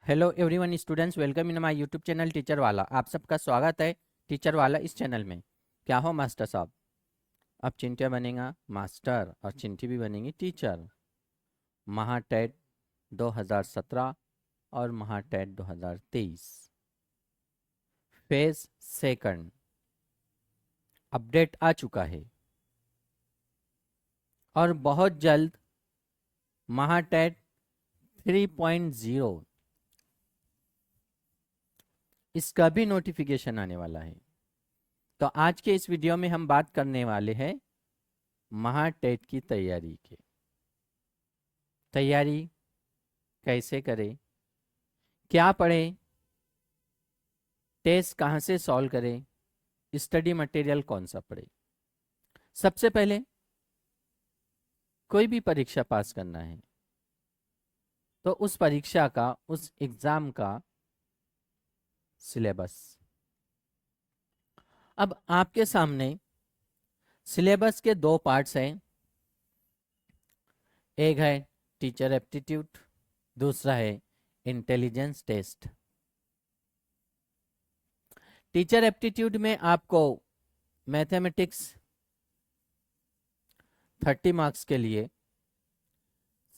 Hello everyone students, welcome in my YouTube channel teacher वाला। आप सबका स्वागत है टीचर वाला इस चैनल में। क्या हो मास्टर साहब, अब चिंटिया बनेगा मास्टर और चिंटी भी बनेंगी टीचर। महाटेट 2017 और महाटेट 2023 फेज सेकंड अपडेट आ चुका है और बहुत जल्द महाटेट 3.0 इसका भी नोटिफिकेशन आने वाला है। तो आज के इस वीडियो में हम बात करने वाले हैं महाटेट की तैयारी की। तैयारी कैसे करें, क्या पढ़ें, टेस्ट कहाँ से सॉल्व करें, स्टडी मटेरियल कौन सा पढ़े। सबसे पहले कोई भी परीक्षा पास करना है तो उस परीक्षा का, उस एग्जाम का सिलेबस। अब आपके सामने सिलेबस के दो पार्ट्स हैं। एक है टीचर एप्टीट्यूड, दूसरा है इंटेलिजेंस टेस्ट। टीचर एप्टीट्यूड में आपको मैथमेटिक्स 30 मार्क्स के लिए,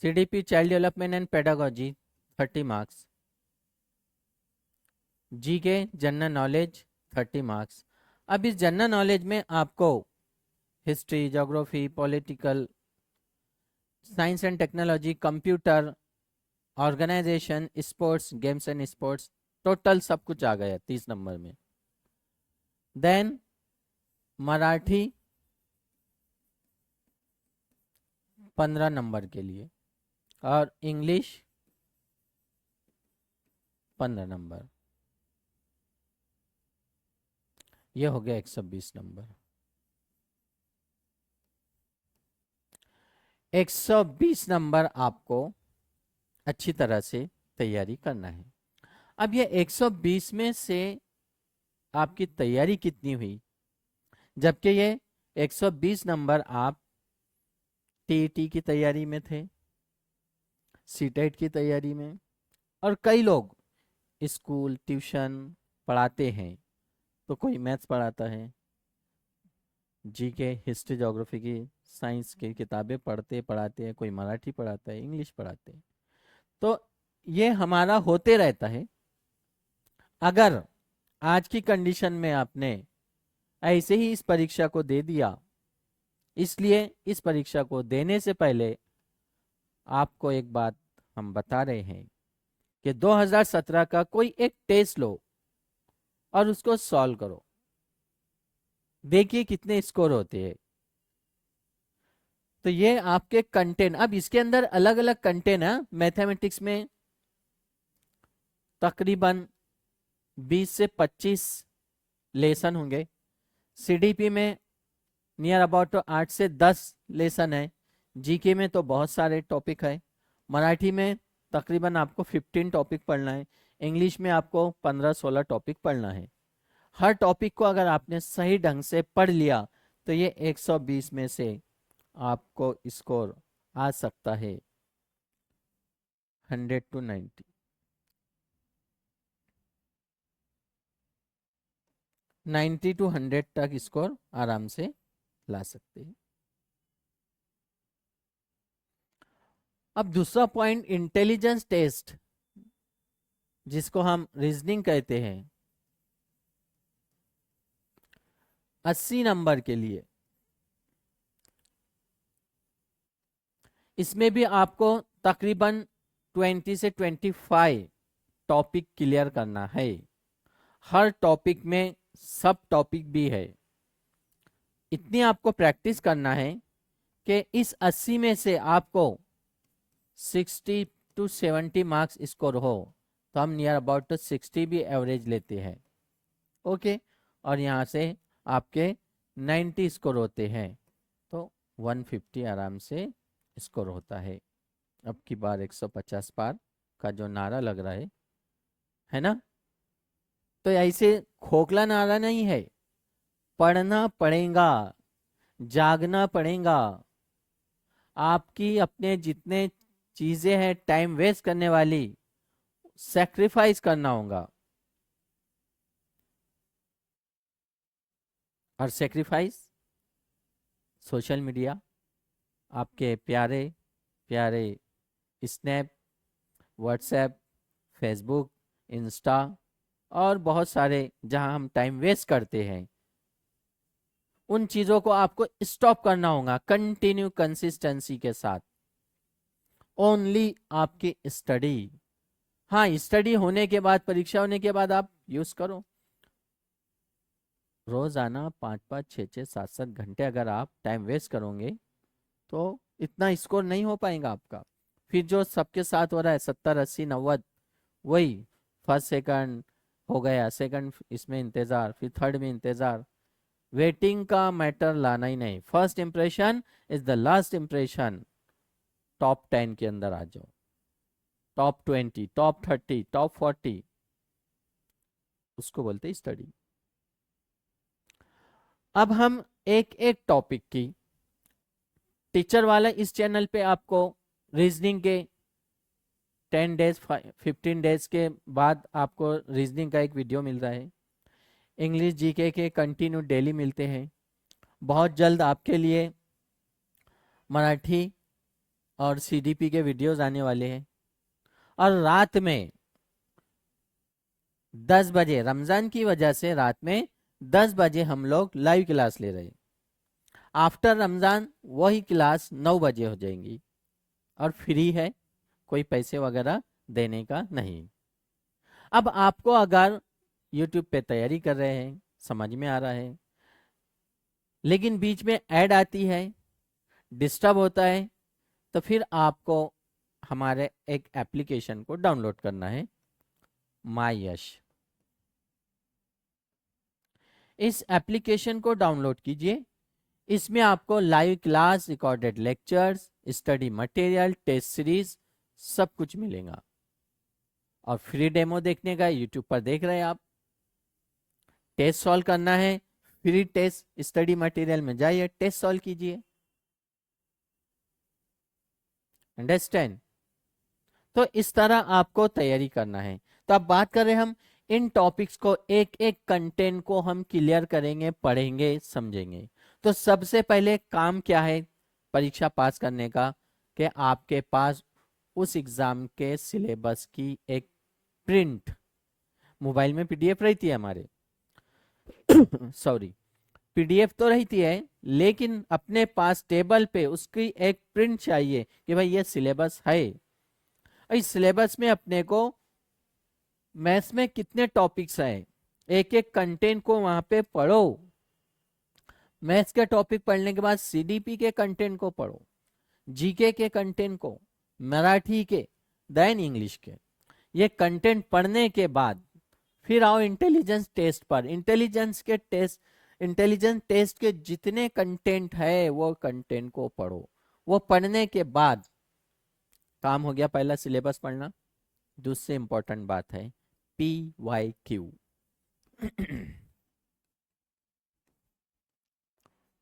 CDP child development and pedagogy 30 marks, GK general knowledge 30 marks. अब इस जनरल नॉलेज में आपको history, geography, political science and technology, computer, organisation, sports, games and sports, total सब कुछ आ गया 30 नंबर में। देन मराठी 15 नंबर के लिए और इंग्लिश 15 नंबर। ये हो गया 120 नंबर। 120 नंबर आपको अच्छी तरह से तैयारी करना है। अब ये 120 में से आपकी तैयारी कितनी हुई, जबकि ये 120 नंबर आप टीईटी की तैयारी में थे, सीटेट की तैयारी में, और कई लोग स्कूल ट्यूशन पढ़ाते हैं तो कोई मैथ्स पढ़ाता है, जीके, हिस्ट्री, ज्योग्राफी की, साइंस की किताबें पढ़ते पढ़ाते हैं, कोई मराठी पढ़ाता है, इंग्लिश पढ़ाते हैं। तो ये हमारा होते रहता है। अगर आज की कंडीशन में आपने ऐसे ही इस परीक्षा को दे दिया, इसलिए इस परीक्षा को देने से पहले आपको एक बात हम बता रहे हैं कि 2017 का कोई एक टेस्ट लो और उसको सॉल्व करो, देखिए कितने स्कोर होते हैं। तो ये आपके कंटेंट, अब इसके अंदर अलग अलग कंटेंट है। मैथमेटिक्स में तकरीबन 20 से 25 लेसन होंगे, सीडीपी में नियर अबाउट 8 से 10 लेसन है, जीके में तो बहुत सारे टॉपिक है, मराठी में तकरीबन आपको 15 टॉपिक पढ़ना है, इंग्लिश में आपको 15-16 टॉपिक पढ़ना है। हर टॉपिक को अगर आपने सही ढंग से पढ़ लिया तो ये 120 में से आपको स्कोर आ सकता है 100 to 90। 90 to 100 तक स्कोर आराम से ला सकते हैं। अब दूसरा पॉइंट इंटेलिजेंस टेस्ट, जिसको हम रीजनिंग कहते हैं, 80 नंबर के लिए। इसमें भी आपको तकरीबन 20 से 25 टॉपिक क्लियर करना है। हर टॉपिक में सब टॉपिक भी है। इतनी आपको प्रैक्टिस करना है कि इस 80 में से आपको 60 to 70 मार्क्स स्कोर हो, तो हम नियर अबाउट 60 भी एवरेज लेते हैं। ओके, और यहाँ से आपके 90 स्कोर होते हैं तो 150 आराम से स्कोर होता है। अब की बार 150 पार का जो नारा लग रहा है ना, तो ऐसे खोखला नारा नहीं है, पढ़ना पड़ेगा, जागना पड़ेगा। आपकी अपने जितने चीजें हैं टाइम वेस्ट करने वाली, सैक्रिफाइस करना होगा। और सैक्रिफाइस सोशल मीडिया, आपके प्यारे प्यारे स्नैप, व्हाट्सएप, फेसबुक, इंस्टा और बहुत सारे जहां हम टाइम वेस्ट करते हैं, उन चीजों को आपको स्टॉप करना होगा कंटिन्यू कंसिस्टेंसी के साथ। ओनली आपकी स्टडी, हाँ स्टडी होने के बाद, परीक्षा होने के बाद आप यूज करो। रोजाना 5-5, 6-6, 7-7 घंटे अगर आप टाइम वेस्ट करोगे तो इतना स्कोर नहीं हो पाएगा आपका। फिर जो सबके साथ हो रहा है 70-80-90, वही फर्स्ट सेकंड हो गया, सेकंड इसमें इंतजार, फिर थर्ड में इंतजार। वेटिंग का मैटर लाना ही नहीं। First impression is the last impression. Top 10 के अंदर आ जाओ, टॉप 20, टॉप 30, टॉप 40, उसको बोलते स्टडी। अब हम एक एक टॉपिक की, टीचर वाला इस चैनल पे आपको रीजनिंग के 10 डेज 15 डेज के बाद आपको रीजनिंग का एक वीडियो मिल रहा है। इंग्लिश जीके के कंटिन्यू डेली मिलते हैं। बहुत जल्द आपके लिए मराठी और सीडीपी के वीडियोस आने वाले हैं। और रात में 10 बजे, रमजान की वजह से रात में 10 बजे हम लोग लाइव क्लास ले रहे हैं। आफ्टर रमजान वही क्लास 9 बजे हो जाएंगी और फ्री है, कोई पैसे वगैरह देने का नहीं। अब आपको अगर यूट्यूब पे तैयारी कर रहे हैं, समझ में आ रहा है, लेकिन बीच में ऐड आती है, डिस्टर्ब होता है, तो फिर आपको हमारे एक एप्लीकेशन को डाउनलोड करना है, माय यश। इस एप्लीकेशन को डाउनलोड कीजिए। इसमें आपको live class, recorded lectures, study material, test series सब कुछ मिलेगा। और फ्री डेमो देखने का यूट्यूब पर देख रहे हैं आप। टेस्ट सॉल्व करना है, फ्री टेस्ट स्टडी मटेरियल में जाइए, टेस्ट सॉल्व कीजिए। अंडरस्टैंड? तो इस तरह आपको तैयारी करना है। तो अब बात करें हम इन टॉपिक्स को, एक एक कंटेंट को हम क्लियर करेंगे, पढ़ेंगे, समझेंगे। तो सबसे पहले काम क्या है परीक्षा पास करने का, कि आपके पास उस एग्जाम के सिलेबस की एक प्रिंट, मोबाइल में पीडीएफ रहती है हमारे सॉरी, पीडीएफ तो रहती है, लेकिन अपने पास टेबल पे उसकी एक प्रिंट चाहिए कि भाई ये सिलेबस है। इस सिलेबस में अपने को मैथ्स में कितने टॉपिक्स हैं, एक एक कंटेंट को वहां पे पढ़ो। मैथ्स के टॉपिक पढ़ने के बाद सीडीपी के कंटेंट को पढ़ो, जीके के कंटेंट को, मराठी के, देन इंग्लिश के। ये कंटेंट पढ़ने के बाद फिर आओ इंटेलिजेंस टेस्ट पर। इंटेलिजेंस टेस्ट के जितने कंटेंट है वो कंटेंट को पढ़ो। वो पढ़ने के बाद काम हो गया, पहला सिलेबस पढ़ना। दूसरी इंपॉर्टेंट बात है PYQ।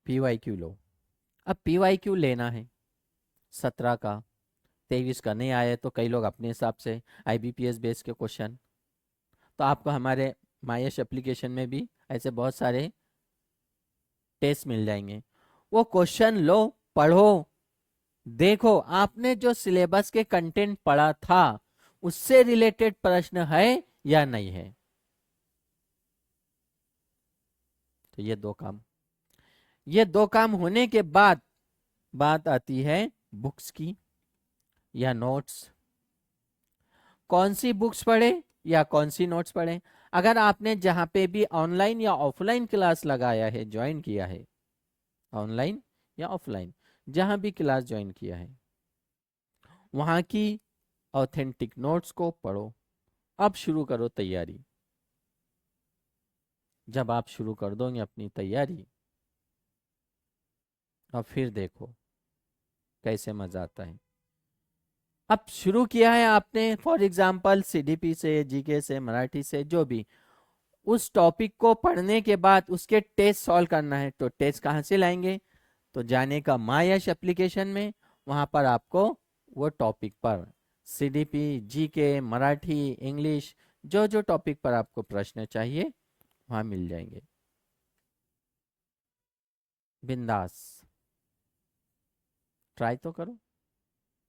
PYQ लो। अब PYQ लेना है 17 का, 23 का नहीं आया तो कई लोग अपने हिसाब से IBPS बेस के क्वेश्चन। तो आपको हमारे मायश एप्लीकेशन में भी ऐसे बहुत सारे टेस्ट मिल जाएंगे। वो क्वेश्चन लो, पढ़ो, देखो आपने जो सिलेबस के कंटेंट पढ़ा था उससे रिलेटेड प्रश्न है या नहीं है। तो ये दो काम होने के बाद बात आती है बुक्स की या नोट्स। कौन सी बुक्स पढ़े या कौन सी नोट्स पढ़े। अगर आपने जहां पे भी ऑनलाइन या ऑफलाइन क्लास लगाया है, ज्वाइन किया है, ऑनलाइन या ऑफलाइन जहां भी क्लास ज्वाइन किया है, वहां की ऑथेंटिक नोट्स को पढ़ो। अब शुरू करो तैयारी। जब आप शुरू कर दोगे अपनी तैयारी, अब फिर देखो कैसे मजा आता है। अब शुरू किया है आपने, फॉर एग्जाम्पल सीडीपी से, जीके से, मराठी से, जो भी, उस टॉपिक को पढ़ने के बाद उसके टेस्ट सॉल्व करना है। तो टेस्ट कहाँ से लाएंगे, तो जाने का मायश एप्लीकेशन में, वहां पर आपको वो टॉपिक पर सीडीपी, जीके, मराठी, इंग्लिश, जो जो टॉपिक पर आपको प्रश्न चाहिए वहां मिल जाएंगे। बिंदास ट्राई तो करो,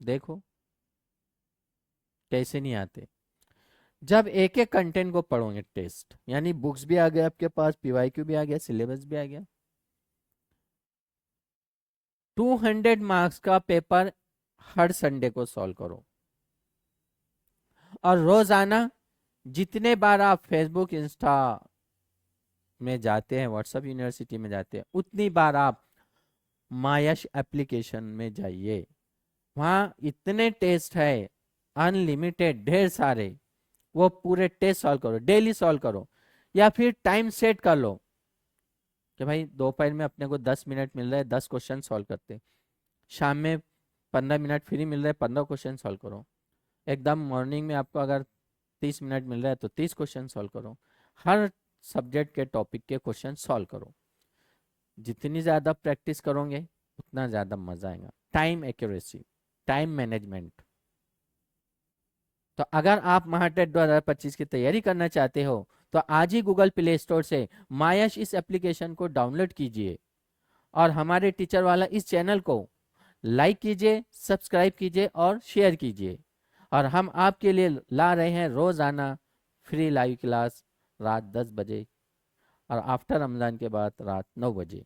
देखो कैसे नहीं आते। जब एक एक कंटेंट को पढ़ोगे, टेस्ट यानी बुक्स भी आ गए आपके पास, पीवाईक्यू भी आ गया, सिलेबस भी आ गया, 200 मार्क्स का पेपर हर संडे को सॉल्व करो। और रोजाना जितने बार आप फेसबुक, इंस्टा में जाते हैं, व्हाट्सएप यूनिवर्सिटी में जाते हैं, उतनी बार आप मायश एप्लीकेशन में जाइए। वहाँ इतने टेस्ट है, अनलिमिटेड, ढेर सारे, वो पूरे टेस्ट सॉल्व करो, डेली सॉल्व करो। या फिर टाइम सेट कर लो कि भाई दोपहर में अपने को 10 मिनट मिल रहा है, 10 क्वेश्चन सॉल्व करते हैं। शाम में 15 मिनट फ्री मिल रहा है, 15 क्वेश्चन सॉल्व करो। एकदम मॉर्निंग में आपको अगर 30 मिनट मिल रहा है तो 30 क्वेश्चन सॉल्व करो। हर सब्जेक्ट के टॉपिक के क्वेश्चन सॉल्व करो। जितनी ज़्यादा प्रैक्टिस करोगे उतना ज़्यादा मजा आएगा। Time accuracy, time management. तो अगर आप महाटेट 2025 की तैयारी करना चाहते हो तो आज ही गूगल प्ले स्टोर से मायश इस एप्लीकेशन को डाउनलोड कीजिए और हमारे टीचर वाला इस चैनल को लाइक कीजिए, सब्सक्राइब कीजिए और शेयर कीजिए। और हम आपके लिए ला रहे हैं रोजाना फ्री लाइव क्लास रात 10 बजे और आफ्टर रमजान के बाद रात 9 बजे।